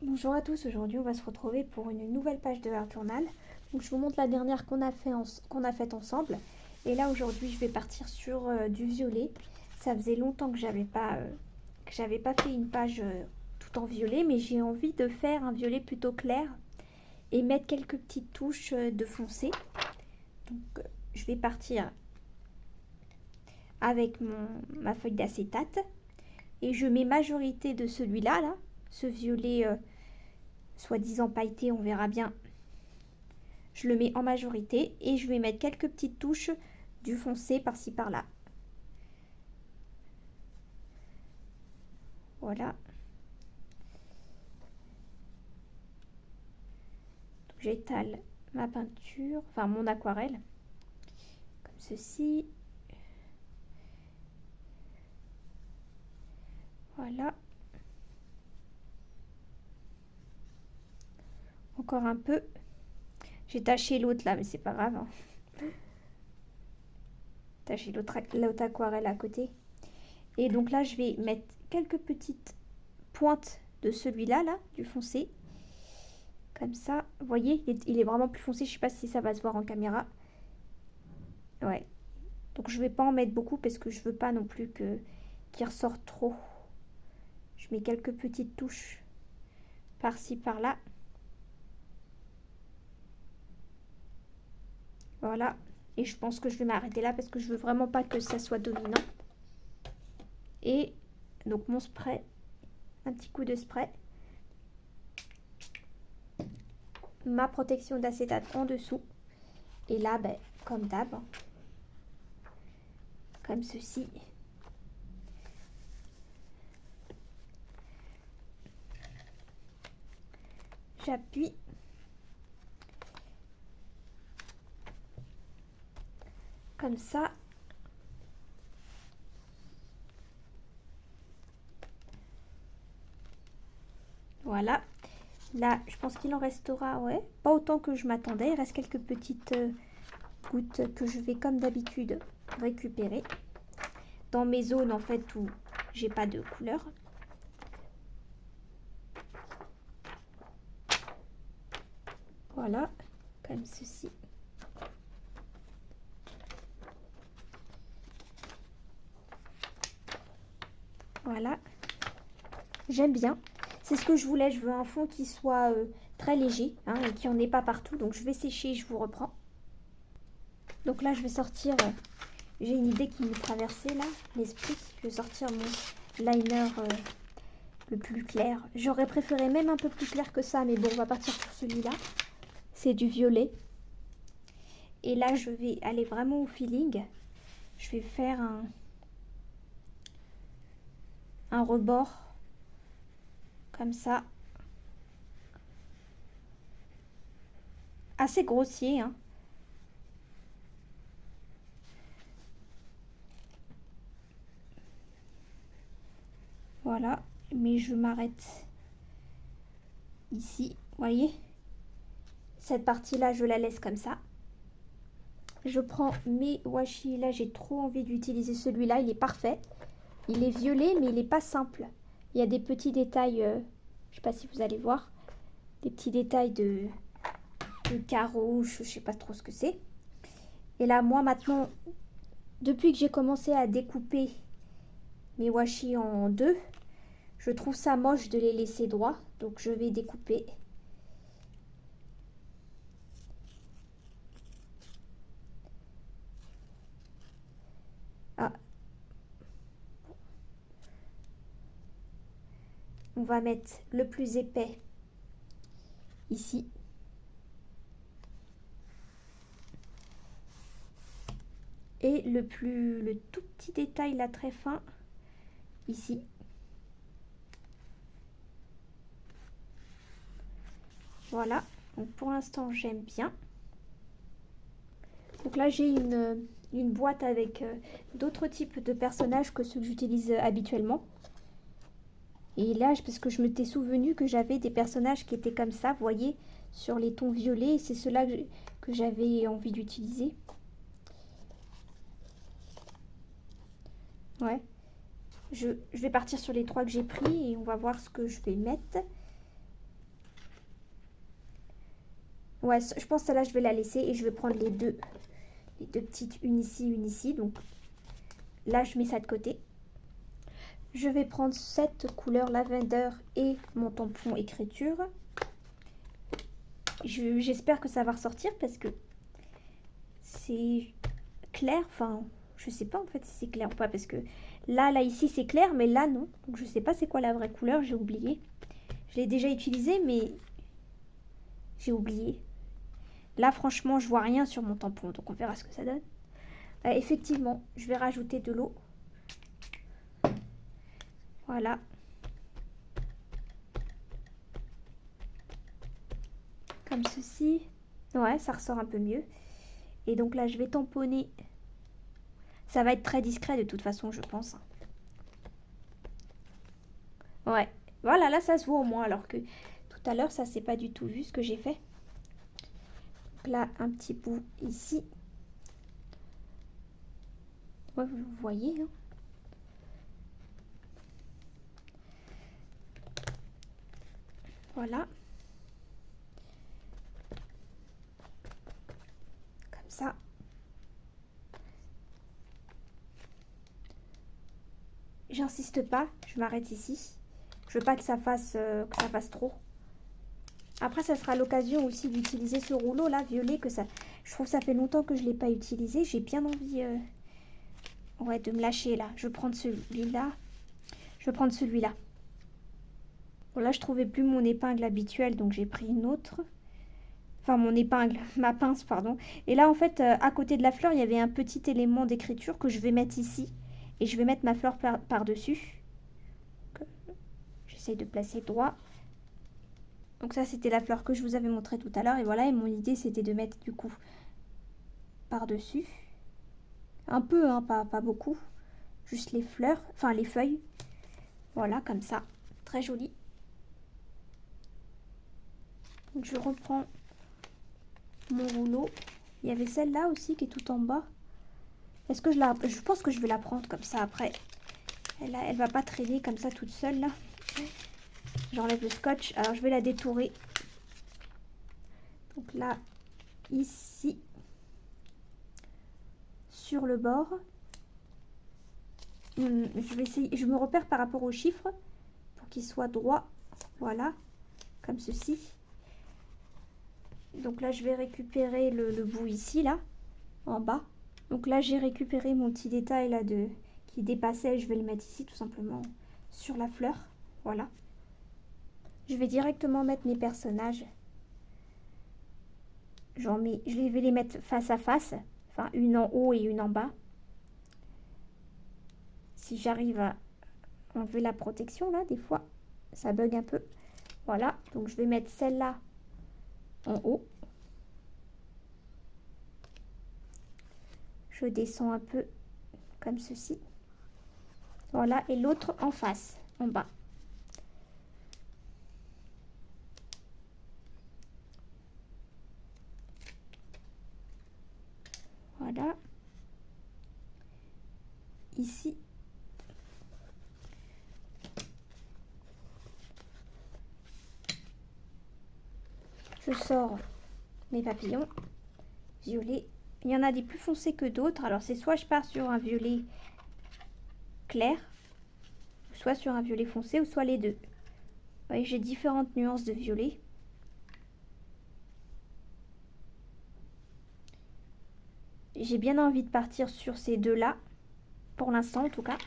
Bonjour à tous, aujourd'hui on va se retrouver pour une nouvelle page de Art Journal. Donc je vous montre la dernière qu'on a faite ensemble. Et là aujourd'hui je vais partir sur du violet. Ça faisait longtemps que j'avais pas fait une page tout en violet, mais j'ai envie de faire un violet plutôt clair et mettre quelques petites touches de foncé. Donc je vais partir avec ma feuille d'acétate et je mets majorité de celui-là, ce violet soi-disant pailleté, on verra bien. Je le mets en majorité et je vais mettre quelques petites touches du foncé par-ci par-là. Voilà. J'étale ma peinture, enfin mon aquarelle, comme ceci. Voilà. Encore un peu. J'ai taché l'autre là, mais c'est pas grave. Taché l'autre aquarelle à côté. Et donc là, je vais mettre quelques petites pointes de celui-là, du foncé. Comme ça. Vous voyez, il est vraiment plus foncé. Je sais pas si ça va se voir en caméra. Ouais. Donc je vais pas en mettre beaucoup parce que je veux pas non plus qu'il ressorte trop. Je mets quelques petites touches par-ci par-là. Voilà. Et je pense que je vais m'arrêter là parce que je veux vraiment pas que ça soit dominant. Et donc mon spray, un petit coup de spray. Ma protection d'acétate en dessous. Et là, comme d'hab, comme ceci. J'appuie. Comme ça. Voilà. Là, je pense qu'il en restera, ouais, pas autant que je m'attendais. Il reste quelques petites gouttes que je vais, comme d'habitude, récupérer dans mes zones, en fait, où j'ai pas de couleur. Voilà, comme ceci. Voilà. J'aime bien. C'est ce que je voulais. Je veux un fond qui soit très léger et qui en ait pas partout. Donc je vais sécher et je vous reprends. Donc là, je vais sortir. J'ai une idée qui me traversait là, l'esprit. Je vais sortir mon liner le plus clair. J'aurais préféré même un peu plus clair que ça. Mais bon, on va partir sur celui-là. C'est du violet. Et là, je vais aller vraiment au feeling. Je vais faire un rebord. Comme ça. Assez grossier, hein. Voilà, mais je m'arrête ici, vous voyez. Cette partie-là, je la laisse comme ça. Je prends mes washi, là j'ai trop envie d'utiliser celui-là, il est parfait. Il est violet, mais il n'est pas simple. Il y a des petits détails, je ne sais pas si vous allez voir, des petits détails de carreaux, je ne sais pas trop ce que c'est. Et là, moi maintenant, depuis que j'ai commencé à découper mes washi en deux, je trouve ça moche de les laisser droits, donc je vais découper. Ah. On va mettre le plus épais ici. Et le tout petit détail là très fin ici. Voilà, donc pour l'instant j'aime bien. Donc là j'ai une boîte avec d'autres types de personnages que ceux que j'utilise habituellement. Et là, parce que je m'étais souvenu que j'avais des personnages qui étaient comme ça, vous voyez, sur les tons violets, et c'est ceux-là que j'avais envie d'utiliser. Ouais. Je vais partir sur les trois que j'ai pris et on va voir ce que je vais mettre. Ouais, je pense que celle-là, je vais la laisser et je vais prendre les deux petites, une ici. Donc là, je mets ça de côté. Je vais prendre cette couleur lavender et mon tampon écriture. J'espère que ça va ressortir parce que c'est clair. Enfin, je sais pas en fait si c'est clair ou pas parce que là ici c'est clair, mais là non. Donc je sais pas c'est quoi la vraie couleur, j'ai oublié. Je l'ai déjà utilisé, mais j'ai oublié. Là, franchement, je vois rien sur mon tampon, donc on verra ce que ça donne. Effectivement, je vais rajouter de l'eau. Voilà. Comme ceci. Ouais, ça ressort un peu mieux. Et donc là, je vais tamponner. Ça va être très discret de toute façon, je pense. Ouais. Voilà, là, ça se voit au moins, alors que tout à l'heure, ça s'est pas du tout vu ce que j'ai fait. Donc là, un petit bout ici. Ouais, vous voyez, hein. Voilà. Comme ça. J'insiste pas, je m'arrête ici. Je veux pas que ça fasse trop. Après, ça sera l'occasion aussi d'utiliser ce rouleau là, violet, que ça. Je trouve que ça fait longtemps que je l'ai pas utilisé. J'ai bien envie ouais, de me lâcher là. Je vais prendre celui-là. Je vais prendre celui-là. Bon, là, je trouvais plus mon épingle habituelle, donc j'ai pris une autre. Enfin, mon épingle, ma pince, pardon. Et là, en fait, à côté de la fleur, il y avait un petit élément d'écriture que je vais mettre ici. Et je vais mettre ma fleur par-dessus. J'essaye de placer droit. Donc ça, c'était la fleur que je vous avais montrée tout à l'heure. Et voilà, et mon idée, c'était de mettre du coup par-dessus. Un peu, hein, pas beaucoup. Juste les fleurs, enfin les feuilles. Voilà, comme ça. Très joli. Donc je reprends mon rouleau. Il y avait celle-là aussi qui est tout en bas. Est-ce que je pense que je vais la prendre comme ça après. Elle va pas traîner comme ça toute seule là. J'enlève le scotch. Alors je vais la détourer. Donc là, ici, sur le bord. Je vais essayer, je me repère par rapport aux chiffres pour qu'ils soient droits. Voilà, comme ceci. Donc là, je vais récupérer le bout ici, là, en bas. Donc là, j'ai récupéré mon petit détail là qui dépassait. Je vais le mettre ici tout simplement sur la fleur. Voilà. Je vais directement mettre mes personnages. Je vais les mettre face à face. Enfin, une en haut et une en bas. Si j'arrive à enlever la protection là, des fois, ça bug un peu. Voilà, donc je vais mettre celle-là en haut. Je descends un peu comme ceci. Voilà, et l'autre en face, en bas. Voilà. Ici. Je sors mes papillons violets. Il y en a des plus foncés que d'autres. Alors c'est soit je pars sur un violet clair, soit sur un violet foncé, ou soit les deux. Vous voyez, j'ai différentes nuances de violet. J'ai bien envie de partir sur ces deux-là, pour l'instant en tout cas.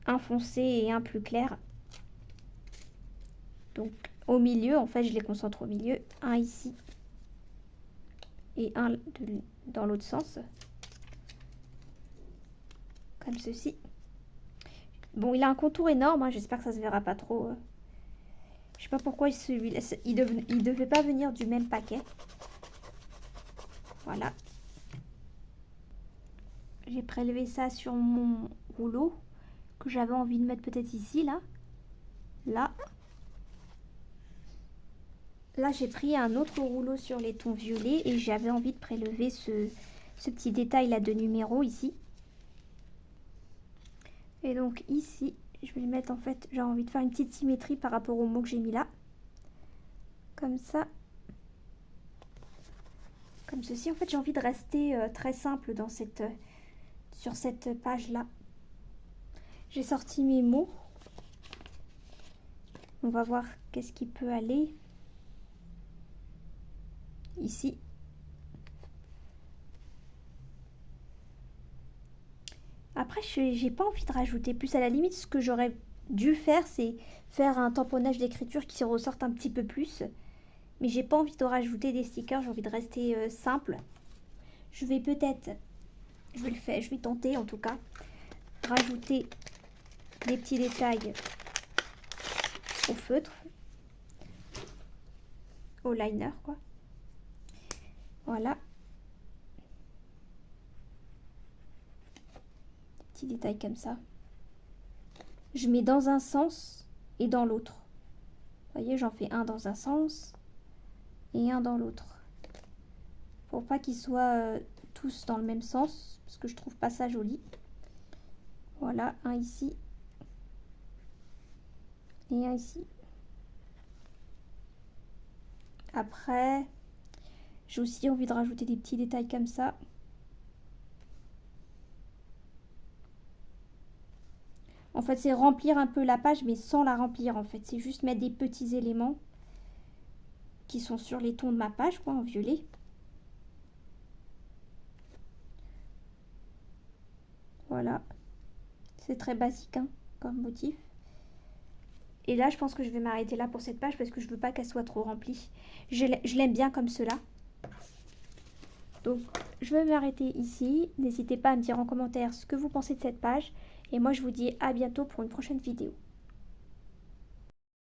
Un foncé et un plus clair. Donc au milieu, en fait je les concentre au milieu. Un ici et un dans l'autre sens. Comme ceci. Bon, il a un contour énorme, hein, j'espère que ça se verra pas trop. Je sais pas pourquoi celui-là, il devait pas venir du même paquet. Voilà. J'ai prélevé ça sur mon rouleau que j'avais envie de mettre peut-être ici, là. Là. Là, j'ai pris un autre rouleau sur les tons violets et j'avais envie de prélever ce petit détail là de numéro ici. Et donc ici, je vais le mettre en fait, j'ai envie de faire une petite symétrie par rapport au mot que j'ai mis là. Comme ça. Comme ceci. En fait, j'ai envie de rester très simple dans sur cette page-là. J'ai sorti mes mots. On va voir qu'est-ce qui peut aller ici. Après, j'ai pas envie de rajouter plus. À la limite, ce que j'aurais dû faire, c'est faire un tamponnage d'écriture qui se ressorte un petit peu plus. Mais j'ai pas envie de rajouter des stickers, j'ai envie de rester simple. Je vais peut-être, je vais le faire, je vais tenter en tout cas, rajouter des petits détails au feutre, au liner quoi. Voilà. Des petits détails comme ça. Je mets dans un sens et dans l'autre. Vous voyez, j'en fais un dans un sens et un dans l'autre. Pour pas qu'ils soient tous dans le même sens, parce que je trouve pas ça joli. Voilà, un ici et un ici. Après, j'ai aussi envie de rajouter des petits détails comme ça. En fait, c'est remplir un peu la page, mais sans la remplir, en fait. C'est juste mettre des petits éléments qui sont sur les tons de ma page, quoi, en violet. Voilà. C'est très basique, hein, comme motif. Et là, je pense que je vais m'arrêter là pour cette page parce que je veux pas qu'elle soit trop remplie. Je l'aime bien comme cela. Donc, je vais m'arrêter ici. N'hésitez pas à me dire en commentaire ce que vous pensez de cette page. Et moi, je vous dis à bientôt pour une prochaine vidéo.